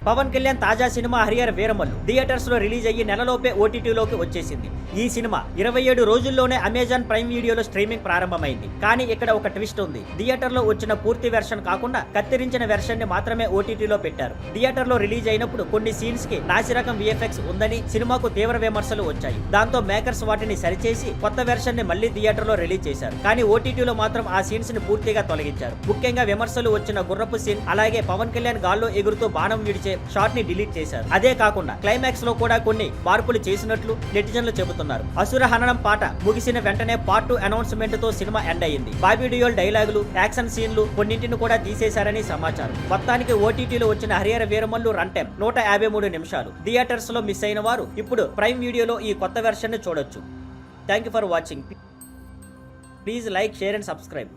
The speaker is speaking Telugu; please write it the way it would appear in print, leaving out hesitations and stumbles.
పవన్ కళ్యాణ్ తాజా సినిమా హరిహర వీరమల్లు థియేటర్స్ లో రిలీజ్ అయ్యి నెలలోపే ఓటీటీలోకి వచ్చేసింది. ఈ సినిమా 27 రోజుల్లోనే అమెజాన్ ప్రైమ్ వీడియోలో స్ట్రీమింగ్ ప్రారంభమైంది. కానీ ఇక్కడ ఒక ట్విస్ట్ ఉంది. థియేటర్ లో వచ్చిన పూర్తి వెర్షన్ కాకుండా కత్తిరించిన వెర్షన్ ని మాత్రమే ఓటీటీలో పెట్టారు. థియేటర్ లో రిలీజ్ అయినప్పుడు కొన్ని సీన్స్ కి నాసిరకం విఎఫ్ఎక్స్ ఉందని సినిమాకు తీవ్ర విమర్శలు వచ్చాయి. దాంతో మేకర్స్ వాటిని సరిచేసి కొత్త వెర్షన్ ని మళ్లీ థియేటర్ లో రిలీజ్ చేశారు. కానీ ఓటీటీలో మాత్రం ఆ సీన్స్ ని పూర్తిగా తొలగించారు. ముఖ్యంగా విమర్శలు వచ్చిన గుర్రపు సీన్, అలాగే పవన్ కళ్యాణ్ గాల్లో ఎగురుతూ బాణం విడిచే షాట్ ని డిలీట్ చేశారు. అదే కాకుండా క్లైమాక్స్ లో కూడా కొన్ని మార్పులు చేసినట్లు నెటిజన్లు చెబుతున్నారు. అసుర హననం పాట ముగిసిన వెంటనే పార్ట్ 2 అనౌన్స్మెంట్ తో సినిమా ఎండ్ అయ్యింది. బాబీ డియోల్ డైలాగులు, యాక్షన్ సీన్లు కొన్నింటిని కూడా తీసేశారని సమాచారం. మొత్తానికి ఓటీటీలో వచ్చిన హరిహర వీరమల్లు రన్ టైం 153 నిమిషాలు. థియేటర్స్ లో మిస్ అయిన వారు ఇప్పుడు ప్రైమ్ వీడియోలో ఈ కొత్త వెర్షన్ ని చూడొచ్చు. Thank you for watching. Please like, share and subscribe.